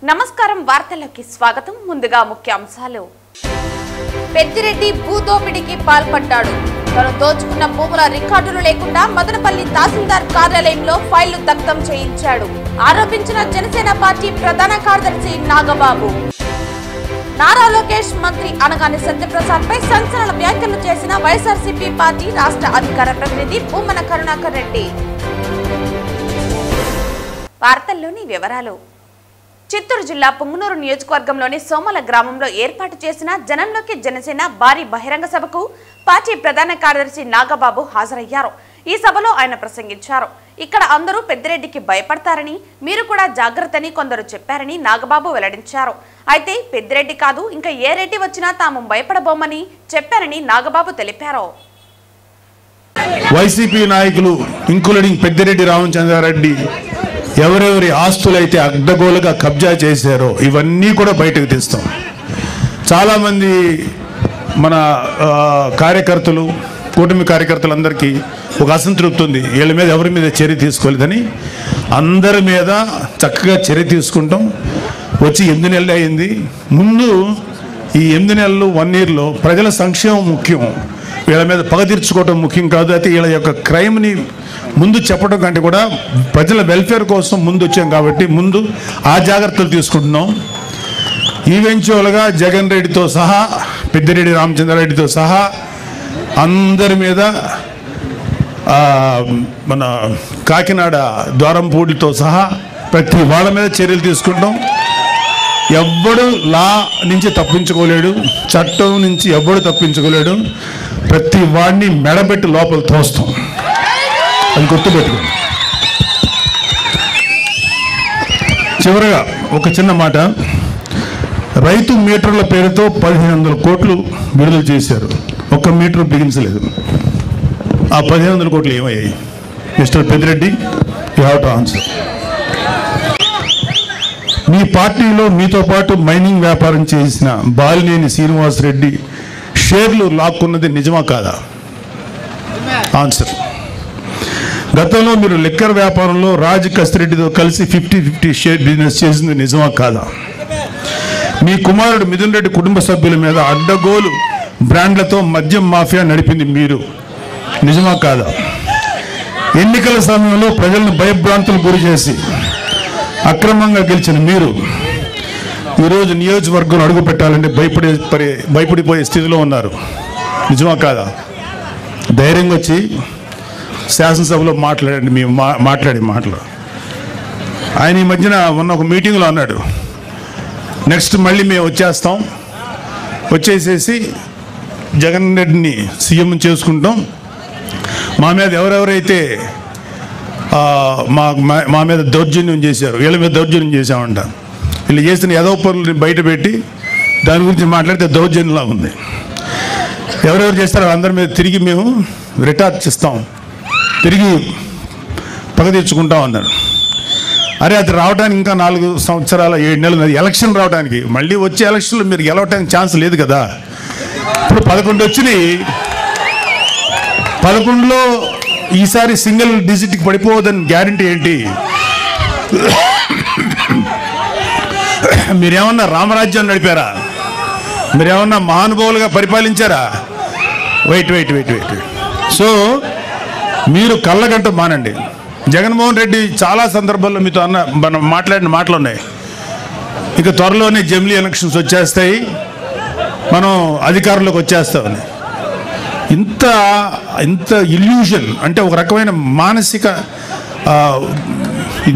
నమస్కారం వార్తలకు స్వాగతం. ముందుగా ముఖ్యాంశాలు. పెద్దిరెడ్డి భూదోపిడీకి పాల్పడ్డాడు. తను దోచుకున్న భూముల రికార్డులు లేకుండా మదనపల్లి తహసీల్దార్ కార్యాలయంలో ఫైళ్లు దగ్ధం చేయించాడు ఆరోపించిన జనసేన పార్టీ ప్రధాన కార్యదర్శి నాగబాబు. నారా లోకేష్ మంత్రి అనగానే సత్యప్రసాద్ పై సంచలన వ్యాఖ్యలు చేసిన వైఎస్ఆర్సీపీ పార్టీ రాష్ట్ర అధికార ప్రతినిధి భూమన కరుణాకర్ రెడ్డి. వార్తల్లోని వివరాలు. చిత్తూరు జిల్లా పుంగనూరు నియోజకవర్గంలోని సోమల గ్రామంలో ఏర్పాటు చేసిన జనంలోకి జనసేన భారీ బహిరంగ సభకు పార్టీ ప్రధాన కార్యదర్శి నాగబాబు హాజరయ్యారు. ఈ సభలో ఆయన ప్రసంగించారు. ఇక్కడ అందరూ పెద్దిరెడ్డికి భయపడతారని, మీరు కూడా జాగ్రత్తని కొందరు చెప్పారని నాగబాబు వెల్లడించారు. అయితే పెద్దిరెడ్డి కాదు, ఇంకా ఏ రెడ్డి వచ్చినా తాము భయపడబోమని చెప్పారని నాగబాబు తెలిపారు. వైసీపీ నాయకులు ఇంక్లూడింగ్ పెద్దిరెడ్డి రామచంద్రారెడ్డి ఎవరెవరి ఆస్తులైతే అడ్డగోలుగా కబ్జా చేశారో ఇవన్నీ కూడా బయటకు తీస్తాం. చాలామంది మన కార్యకర్తలు, కూటమి కార్యకర్తలందరికీ ఒక అసంతృప్తి ఉంది, వీళ్ళ మీద ఎవరి మీద చర్య తీసుకోలేదని. అందరి మీద చక్కగా చర్య తీసుకుంటాం. వచ్చి 8 నెలలు అయింది. ముందు ఈ 8 నెలలు 1 yearలో ప్రజల సంక్షేమం ముఖ్యం, వీళ్ళ మీద పగ తీర్చుకోవటం ముఖ్యం కాదు. అయితే వీళ్ళ యొక్క క్రైమ్ని ముందు చెప్పడం కంటే కూడా ప్రజల వెల్ఫేర్ కోసం ముందు వచ్చాం కాబట్టి ముందు ఆ జాగ్రత్తలు తీసుకుంటున్నాం. ఈవెన్చువల్గా జగన్ రెడ్డితో సహా, పెద్దిరెడ్డి రామచంద్రారెడ్డితో సహా అందరి మీద, మన కాకినాడ ద్వారంపూడితో సహా ప్రతి వాళ్ళ మీద చర్యలు తీసుకుంటాం. ఎవ్వడు లా నుంచి తప్పించుకోలేడు, చట్టం నుంచి ఎవ్వడు తప్పించుకోలేడు. ప్రతి వాడిని మెడబెట్టి లోపల తోస్తాం, అది గుర్తుపెట్టుకోండి. చివరగా ఒక చిన్న మాట. రైతు మీటర్ల పేరుతో 1500 కోట్లు విడుదల చేశారు. ఒక్క మీటర్ బిగించలేదు. ఆ 1500 కోట్లు ఏమయ్యాయి? Mister Peddireddy, you have to answer. మీ పార్టీలో మీతో పాటు మైనింగ్ వ్యాపారం చేసిన బాలినేని శ్రీనివాసరెడ్డి షేర్లు లాక్కున్నది నిజమా కాదా? ఆన్సర్. గతంలో మీరు లిక్కర్ వ్యాపారంలో రాజ్ కసిరెడ్డితో కలిసి 50-50 షేర్ బిజినెస్ చేసింది నిజమా కాదా? మీ కుమారుడు మిథున్ రెడ్డి కుటుంబ సభ్యుల మీద అడ్డగోలు బ్రాండ్లతో మద్యం మాఫియా నడిపింది మీరు, నిజమా కాదా? ఎన్నికల సమయంలో ప్రజలను భయభ్రాంతులు గురి చేసి అక్రమంగా గెలిచిన మీరు ఈరోజు నియోజకవర్గం అడుగు పెట్టాలంటే భయపడిపోయే స్థితిలో ఉన్నారు, నిజమా కాదా? ధైర్యంగా వచ్చి శాసనసభలో మాట్లాడండి. మేము మాట్లాడే మాటలు. ఆయన ఈ మధ్యన ఉన్న ఒక మీటింగ్లో అన్నాడు, నెక్స్ట్ మళ్ళీ మేము వచ్చేస్తాం, వచ్చేసేసి జగన్ రెడ్డిని సీఎం చేసుకుంటాం, మా మీద ఎవరెవరైతే మా మీద దౌర్జన్యం చేశారు, వీళ్ళ మీద దౌర్జన్యం చేశామంట, వీళ్ళు చేసిన ఏదో పనులని బయట పెట్టి దాని గురించి మాట్లాడితే దౌర్జన్యంలా ఉంది. ఎవరెవరు చేస్తారో అందరి మీద తిరిగి మేము రిటార్చ్ ఇస్తాం, తిరిగి పగ తీర్చుకుంటాం అన్నారు. అరే, అది రావడానికి ఇంకా 4 సంవత్సరాల 7 నెలలు, ఎలక్షన్ రావడానికి. మళ్ళీ వచ్చే ఎలక్షన్లో మీరు గెలవడానికి ఛాన్స్ లేదు కదా. ఇప్పుడు 11 వచ్చినాయి. 11లో ఈసారి సింగిల్ డిజిట్కి పడిపోవద్దని గ్యారంటీ ఏంటి? మీరేమన్నా రామరాజ్యం నడిపారా? మీరేమన్నా మహానుభావులుగా పరిపాలించారా? వెయిట్. సో మీరు కళ్ళగంట మానండి. జగన్మోహన్ రెడ్డి చాలా సందర్భాల్లో మీతో మనం మాట్లాడిన మాటలు ఉన్నాయి. ఇక త్వరలోనే జమిలీ ఎలక్షన్స్ వచ్చేస్తాయి, మనం అధికారంలోకి వచ్చేస్తామని. ఇంత ఇల్యూషన్ అంటే ఒక రకమైన మానసిక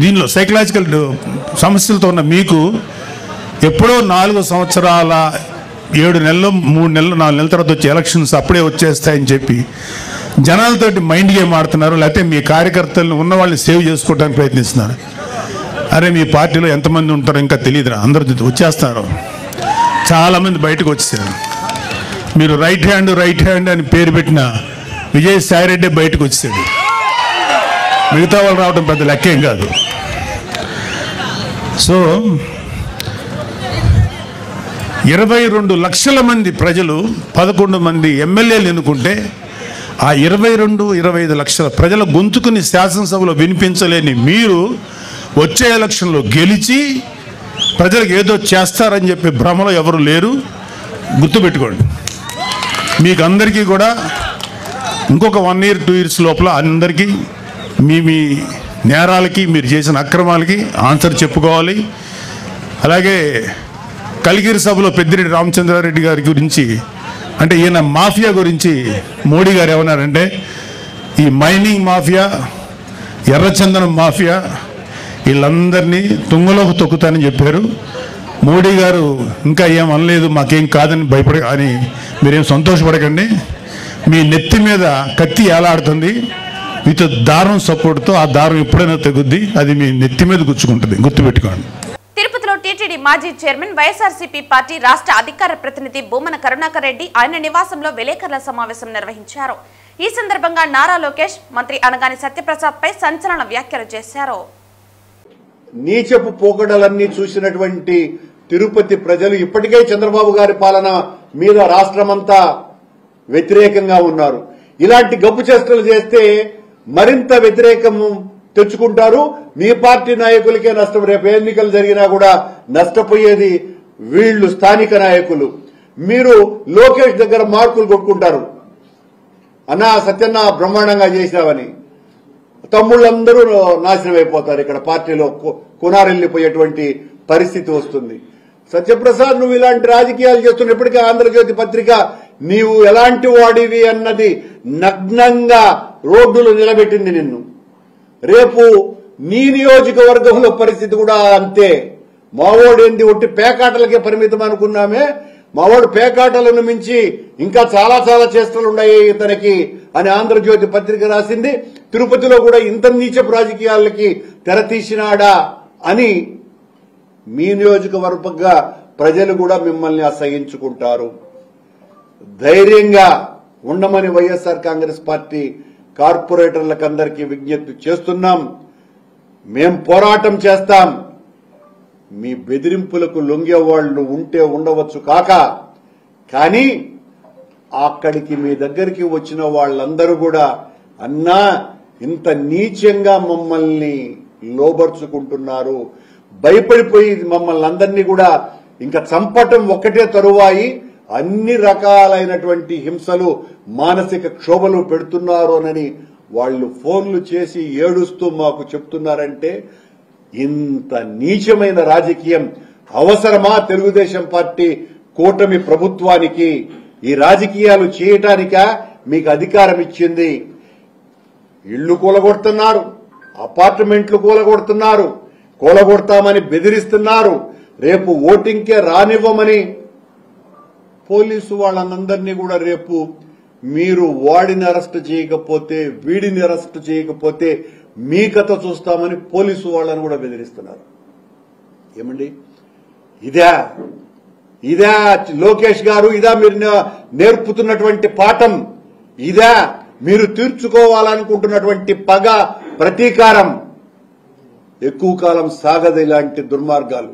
దీనిలో సైకలాజికల్ సమస్యలతో ఉన్న మీకు ఎప్పుడో 4 సంవత్సరాల 7 నెలలు 3 నెలలు 4 నెలల తర్వాత వచ్చే ఎలక్షన్స్ అప్పుడే వచ్చేస్తాయని చెప్పి జనాలతోటి మైండ్ గేమ్ ఆడుతున్నారు. లేకపోతే మీ కార్యకర్తలను ఉన్న వాళ్ళని సేవ్ చేసుకోవడానికి ప్రయత్నిస్తున్నారు. అరే, మీ పార్టీలో ఎంతమంది ఉంటారో ఇంకా తెలియదురా, అందరూ వచ్చేస్తున్నారు. చాలామంది బయటకు వచ్చేసారు. మీరు రైట్ హ్యాండ్ అని పేరు పెట్టిన విజయసాయిరెడ్డి బయటకు వచ్చేసాడు. మిగతా వాళ్ళు రావడం పెద్ద లెక్కేం కాదు. సో 22 లక్షల మంది ప్రజలు 11 మంది ఎమ్మెల్యేలు ఎన్నుకుంటే ఆ 22-25 లక్షల ప్రజల గొంతుకుని శాసనసభలో వినిపించలేని మీరు వచ్చే ఎలక్షన్లో గెలిచి ప్రజలకు ఏదో చేస్తారని చెప్పి భ్రమలో ఎవరు లేరు, గుర్తుపెట్టుకోండి. మీకు అందరికీ కూడా ఇంకొక 1 year 2 years లోపల అందరికీ మీ నేరాలకి, మీరు చేసిన అక్రమాలకి ఆన్సర్ చెప్పుకోవాలి. అలాగే కలిగిరి సభలో పెద్దిరెడ్డి రామచంద్రారెడ్డి గారి గురించి, అంటే ఈయన మాఫియా గురించి మోడీ గారు ఏమన్నారంటే, ఈ మైనింగ్ మాఫియా, ఎర్రచందనం మాఫియా వీళ్ళందరినీ తుంగలోకి తొక్కుతానని చెప్పారు. మోడీ గారు ఇంకా ఏం అనలేదు, మాకేం కాదని అని మీరేం సంతోషపడకండి. మీ నెత్తి మీద కత్తి ఏలాడుతుంది, మీతో దారం సపోర్ట్తో ఆ దారం ఎప్పుడైనా తెగుద్ది, అది మీ నెత్తి మీద గుచ్చుకుంటుంది, గుర్తుపెట్టుకోండి. తిరుపతిలో టీటీడీ మాజీ చైర్మన్, వైఎస్ఆర్సీపీ పార్టీ రాష్ట్ర అధికార ప్రతినిధి బొమ్మన కరుణాకర్ రెడ్డి ఆయన నివాసంలో విలేకరుల సమావేశం నిర్వహించారు. ఈ సందర్భంగా నారా లోకేష్, మంత్రి అనగాని సత్యప్రసాద్ పై సంచలన వ్యాఖ్యలు చేశారు. నీచపు పోకడలన్నీ చూసినటువంటి తిరుపతి ప్రజలు ఇప్పటికే చంద్రబాబు గారి పాలన మీద రాష్ట్రమంతా వ్యతిరేకంగా ఉన్నారు. ఇలాంటి గబ్బు చేష్టలు చేస్తే మరింత వ్యతిరేకం తెచ్చుకుంటారు. మీ పార్టీ నాయకులకే నష్టం. రేపు ఎన్నికలు జరిగినా కూడా నష్టపోయేది వీళ్లు, స్థానిక నాయకులు. మీరు లోకేష్ దగ్గర మార్కులు కొట్టుకుంటారు, అన్నా సత్యన్న బ్రహ్మాండంగా చేశావని. తమ్ముళ్ళందరూ నాశనం అయిపోతారు. ఇక్కడ పార్టీలో కునారెళ్లిపోయేటువంటి పరిస్థితి వస్తుంది. సత్యప్రసాద్, నువ్వు ఇలాంటి రాజకీయాలు చేస్తున్న ఇప్పటికే ఆంధ్రజ్యోతి పత్రిక నీవు ఎలాంటి వాడివి అన్నది నగ్నంగా రోడ్డులో నిలబెట్టింది నిన్ను. రేపు నీ నియోజకవర్గంలో పరిస్థితి కూడా అంతే. మావోడేంది ఒట్టి పేకాటలకే పరిమితం అనుకున్నామే, మావాడు పేకాటలను మించి ఇంకా చాలా చాలా చేష్టలు ఉన్నాయి ఇతనికి అని ఆంధ్రజ్యోతి పత్రిక రాసింది. తిరుపతిలో కూడా ఇంత నీచపు రాజకీయాలకి తెరతీసినాడా అని మీ నియోజకవర్గంగా ప్రజలు కూడా మిమ్మల్ని అసహించుకుంటారు. ధైర్యంగా ఉండమని వైఎస్ఆర్ కాంగ్రెస్ పార్టీ కార్పొరేటర్లకందరికీ విజ్ఞప్తి చేస్తున్నాం. మేం పోరాటం చేస్తాం. మీ బెదిరింపులకు లొంగేవాళ్లు ఉంటే ఉండవచ్చు కాక, కానీ అక్కడికి మీ దగ్గరికి వచ్చిన వాళ్ళందరూ కూడా అన్నా ఇంత నీచంగా మమ్మల్ని లోబర్చుకుంటున్నారు, భయపడిపోయి మమ్మల్ని అందరినీ కూడా ఇంకా చంపటం ఒక్కటే తరువాయి అన్ని రకాలైనటువంటి హింసలు, మానసిక క్షోభలు పెడుతున్నారోనని వాళ్ళు ఫోన్లు చేసి ఏడుస్తూ మాకు చెప్తున్నారంటే ఇంత నీచమైన రాజకీయం అవసరమా తెలుగుదేశం పార్టీ కూటమి ప్రభుత్వానికి? ఈ రాజకీయాలు చేయటానికా మీకు అధికారం ఇచ్చింది? ఇళ్లు కూలగొడుతున్నారు, అపార్ట్మెంట్లు కూలగొడుతున్నారు, కూలగొడతామని బెదిరిస్తున్నారు, రేపు ఓటింగ్కే రానివ్వమని పోలీసు వాళ్ళందరినీ కూడా రేపు మీరు వాడిని అరెస్ట్ చేయకపోతే, వీడిని అరెస్ట్ చేయకపోతే మీ కథ చూస్తామని పోలీసు వాళ్ళని కూడా బెదిరిస్తున్నారు. ఏమండి ఇదా లోకేష్ గారు? ఇదా మీరు నేర్పుతున్నటువంటి పాఠం? ఇదా మీరు తీర్చుకోవాలనుకుంటున్నటువంటి పగ, ప్రతీకారం? ఎక్కువ కాలం సాగదు ఇలాంటి దుర్మార్గాలు.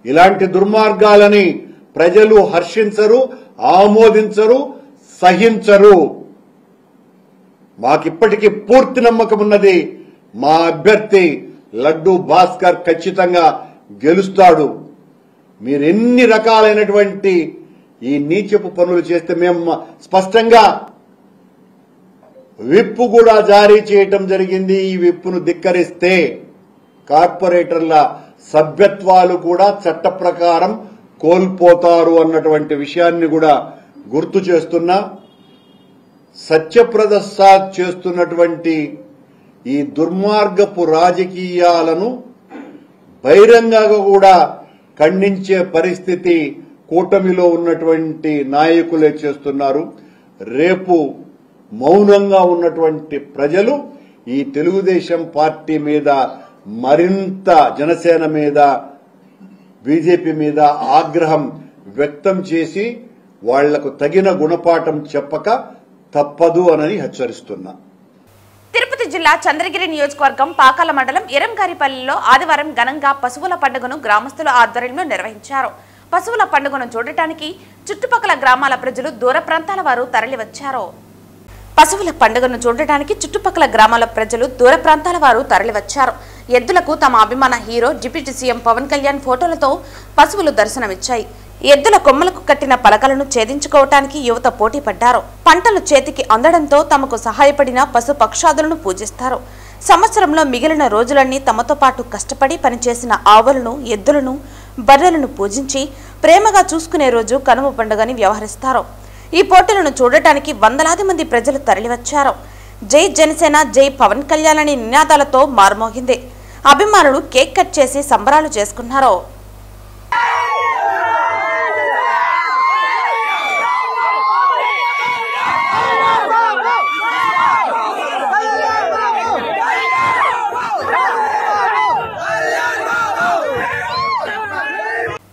ఇలాంటి దుర్మార్గాలని ప్రజలు హర్షించరు, ఆమోదించరు, సహించరు. మాకిప్పటికీ పూర్తి నమ్మకం ఉన్నది, మా అభ్యర్థి లడ్డూ భాస్కర్ ఖచ్చితంగా గెలుస్తాడు. మీరెన్ని రకాలైనటువంటి ఈ నీచపు పనులు చేస్తే మేము స్పష్టంగా విప్పు కూడా జారీ చేయటం జరిగింది. ఈ విప్పును ధిక్కరిస్తే కార్పొరేటర్ల సభ్యత్వాలు కూడా చట్ట ప్రకారం కోల్పోతారు అన్నటువంటి విషయాన్ని కూడా గుర్తు చేస్తున్నా. సత్యప్రసాద్ చేస్తున్నటువంటి ఈ దుర్మార్గపు రాజకీయాలను బహిరంగంగా కూడా ఖండించే పరిస్థితి కూటమిలో ఉన్నటువంటి నాయకులే చేస్తున్నారు. రేపు మౌనంగా ఉన్నటువంటి ప్రజలు ఈ తెలుగుదేశం పార్టీ మీద, మరింత జనసేన మీద, బీజేపీ మీద ఆగ్రహం వ్యక్తం చేసి వాళ్లకు తగిన గుణపాఠం చెప్పక తప్పదు అని హెచ్చరిస్తున్నా. తిరుపతి జిల్లా చంద్రగిరి నియోజకవర్గం పాకాల మండలం ఎరంగారిపల్లిలో ఆదివారం ఘనంగా పశువుల పండుగను గ్రామస్తుల ఆధ్వర్యంలో నిర్వహించారు. పశువుల పండుగను చూడటానికి చుట్టుపక్కల గ్రామాల ప్రజలు దూర ప్రాంతాల వారు తరలివచ్చారు. పశువుల పండుగను చూడటానికి చుట్టుపక్కల గ్రామాల ప్రజలు దూర ప్రాంతాల వారు తరలివచ్చారు. ఎద్దులకు తమ అభిమాన hero deputy CM Pawan Kalyan ఫోటోలతో పశువులు దర్శనమిచ్చాయి. ఎద్దుల కొమ్మలకు కట్టిన పలకలను ఛేదించుకోవటానికి యువత పోటీ పడ్డారు. పంటలు చేతికి అందడంతో తమకు సహాయపడిన పశు పక్షాదులను పూజిస్తారు. సంవత్సరంలో మిగిలిన రోజులన్నీ తమతో పాటు కష్టపడి పనిచేసిన ఆవులను, ఎద్దులను, బర్రెలను పూజించి ప్రేమగా చూసుకునే రోజు కనుమ పండుగని వ్యవహరిస్తారు. ఈ పోటీలను చూడటానికి వందలాది మంది ప్రజలు తరలివచ్చారు. జై జనసేన, జై పవన్ కళ్యాణ్ అనే నినాదాలతో మార్మోగింది. అభిమానులు కేక్ కట్ చేసి సంబరాలు చేసుకున్నారు.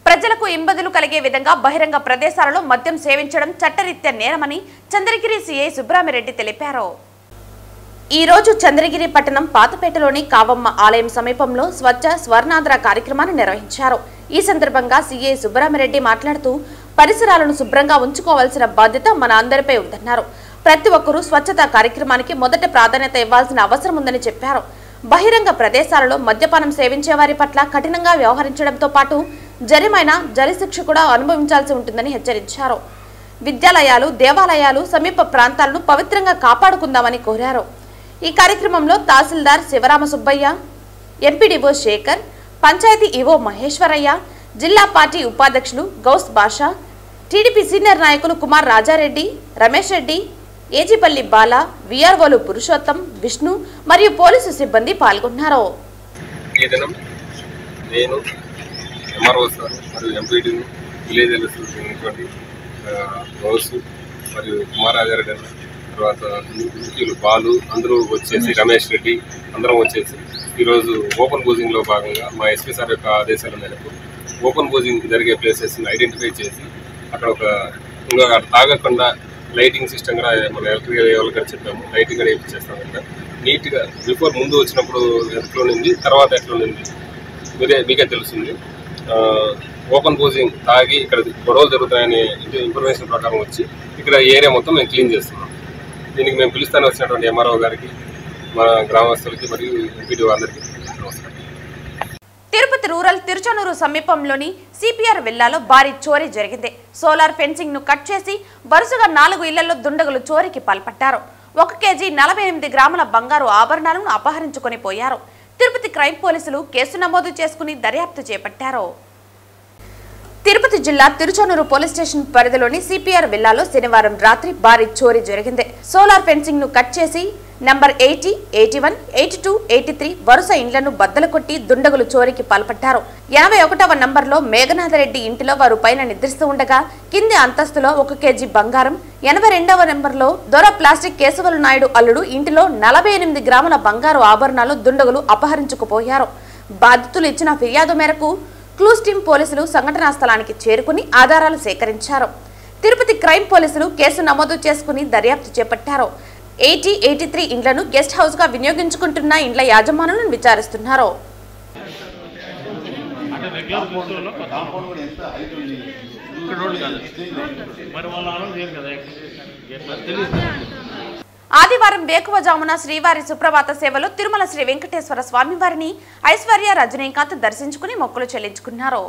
ప్రజలకు ఇంబదులు కలిగే విధంగా బహిరంగ ప్రదేశాలలో మద్యం సేవించడం చట్టరీత్యా నేరమని చంద్రగిరి సీఐ సుబ్రహ్మరెడ్డి తెలిపారు. ఈ రోజు చంద్రగిరి పట్టణం పాతపేటలోని కావమ్మ ఆలయం సమీపంలో స్వచ్ఛ స్వర్ణాంధ్ర కార్యక్రమాన్ని నిర్వహించారు. ఈ సందర్భంగా సీఐ సుబ్రహ్మరెడ్డి మాట్లాడుతూ పరిసరాలను శుభ్రంగా ఉంచుకోవాల్సిన బాధ్యత మన అందరిపై ఉందన్నారు. ప్రతి ఒక్కరూ స్వచ్ఛత కార్యక్రమానికి మొదట ప్రాధాన్యత ఇవ్వాల్సిన అవసరం ఉందని చెప్పారు. బహిరంగ ప్రదేశాలలో మద్యపానం సేవించే వారి పట్ల కఠినంగా వ్యవహరించడంతో పాటు జరిమానా, జరిశిక్ష కూడా అనుభవించాల్సి ఉంటుందని హెచ్చరించారు. విద్యాలయాలు, దేవాలయాలు, సమీప ప్రాంతాలను పవిత్రంగా కాపాడుకుందామని కోరారు. ఈ కార్యక్రమంలో తహసీల్దార్ శివరామ సుబ్బయ్య, ఎంపీడీఓ శేఖర్, పంచాయతీ ఈవో మహేశ్వరయ్య, జిల్లా పార్టీ ఉపాధ్యక్షులు గౌస్ బాషా, టీడీపీ సీనియర్ నాయకులు కుమార్ రాజారెడ్డి, రమేష్ రెడ్డి, ఏజిపల్లి బాల, విఆర్ఓలు పురుషోత్తం, విష్ణు మరియు పోలీసు సిబ్బంది పాల్గొన్నారు. ఎంఆర్ఓ సార్ మరియు ఎంపీడీ విలేజ్ ఎల్ఎస్టువంటి గౌస్ మరియు కుమారాజారెడ్డి అన్న, తర్వాత ముఖ్యులు బాలు అందరూ వచ్చేసి, రమేష్ రెడ్డి అందరం వచ్చేసి ఈరోజు ఓపెన్ బూజింగ్లో భాగంగా మా ఎస్పీ సార్ యొక్క ఆదేశాల మేరకు ఓపెన్ బూజింగ్ జరిగే ప్లేసెస్ని ఐడెంటిఫై చేసి అక్కడ ఇంకా తాగకుండా లైటింగ్ సిస్టమ్ కూడా మన ఎలక్ట్రికల్ ఎవరికైనా చెప్పాము, లైటింగ్ కూడా వేయించేస్తాం కదా నీట్గా. బిఫోర్ ముందు వచ్చినప్పుడు ఎట్లుంది, తర్వాత ఎట్లుంది మీకే తెలుస్తుంది. ఓపెన్ బూజింగ్ తాగి ఇక్కడ గొడవలు జరుగుతాయనే ఇన్ఫర్మేషన్ ప్రకారం వచ్చి ఇక్కడ ఏరియా మొత్తం మేము క్లీన్ చేస్తున్నాం. దీనికి మేము పిలుస్తానే వచ్చినటువంటి ఎంఆర్ఓ గారికి, మా గ్రామస్తులకి మరియు ఎంపీడీఓ అందరికీ నమస్కారం. తిరుపతి రూరల్ తిరుచానూరు సమీపంలోని సిపిఆర్ విల్లాలో భారీ చోరీ జరిగింది. సోలార్ ఫెన్సింగ్ ను కట్ చేసి వరుసగా 4 ఇళ్లలో దుండగులు చోరీకి పాల్పడ్డారు. 1 కేజీ 48 గ్రాముల బంగారు ఆభరణాలను అపహరించుకొని పోయారు. తిరుపతి క్రైమ్ పోలీసులు కేసు నమోదు చేసుకుని దర్యాప్తు చేపట్టారు. తిరుపతి జిల్లా తిరుచానూరు పోలీస్ స్టేషన్ పరిధిలోని సిపిఆర్ విల్లాలో శనివారం రాత్రి భారీ చోరీ జరిగింది. సోలార్ ఫెన్సింగ్ ను కట్ చేసి నంబర్ 80, 81, 82, 83 వరుస ఇండ్లను బద్దలు కొట్టి దుండగులు చోరీకి పాల్పడ్డారు. 81వ నంబర్లో మేఘనాథరెడ్డి ఇంటిలో వారు పైన నిద్రిస్తూ ఉండగా కింది అంతస్తులో 1 కేజీ బంగారం, 82వ నంబర్లో దొర ప్లాస్టిక్ కేశవలు నాయుడు అల్లుడు ఇంటిలో 48 గ్రాముల బంగారు ఆభరణాలు దుండగులు అపహరించుకుపోయారు. బాధితులు ఇచ్చిన ఫిర్యాదు మేరకు క్లూస్ టీం పోలీసులు సంఘటనా స్థలానికి చేరుకుని ఆధారాలు సేకరించారు. తిరుపతి క్రైమ్ పోలీసులు కేసు నమోదు చేసుకుని దర్యాప్తు చేపట్టారు. 80, 83 ఇండ్లను గెస్ట్ హౌస్ గా వినియోగించుకుంటున్న ఇండ్ల యాజమానులను విచారిస్తున్నారు. ఆదివారం వేకువజామున శ్రీవారి సుప్రభాత సేవలో తిరుమల శ్రీ వెంకటేశ్వర స్వామివారిని ఐశ్వర్య, రజనీకాంత్ దర్శించుకుని మొక్కులు చెల్లించుకున్నారు.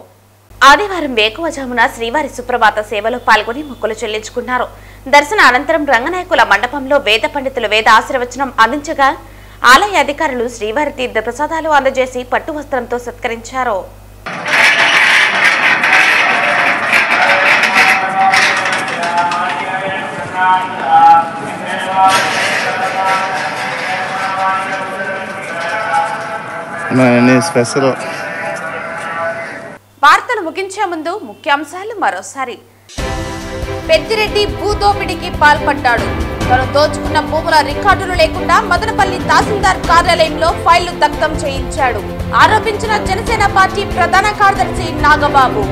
ఆదివారం వేకువజామున శ్రీవారి సుప్రభాత సేవలో పాల్గొని మొక్కులు చెల్లించుకున్నారు. దర్శన అనంతరం రంగనాయకుల మండపంలో వేద పండితులు వేద ఆశీర్వచనం అందించగా ఆలయ అధికారులు శ్రీవారి తీర్థ ప్రసాదాలు అందజేసి పట్టు వస్త్రంతో సత్కరించారు. వార్తలు ముగించే ముందు ముఖ్యాంశాలు మరోసారి. పెద్దిరెడ్డి భూదోపిడీకి పాల్పడ్డాడు. తను దోచుకున్న భూముల రికార్డులు లేకుండా మదనపల్లి తహసీల్దార్ కార్యాలయంలో ఫైళ్లు దగ్ధం చేయించాడు ఆరోపించిన జనసేన పార్టీ ప్రధాన కార్యదర్శి నాగబాబు.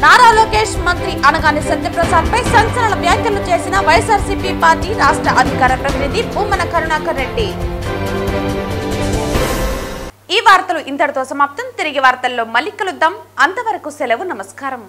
నారా లోకేష్ మంత్రి అనగానే సత్యప్రసాద్ పై సంచలన వ్యాఖ్యలు చేసిన వైఎస్ఆర్సీపీ పార్టీ రాష్ట్ర అధికార ప్రతినిధి భూమన కరుణాకర్ రెడ్డి. ఈ వార్తలు ఇంతటితో సమాప్తం. తిరిగి వార్తల్లో మళ్ళీ కలుద్దాం. అంతవరకు సెలవు. నమస్కారం.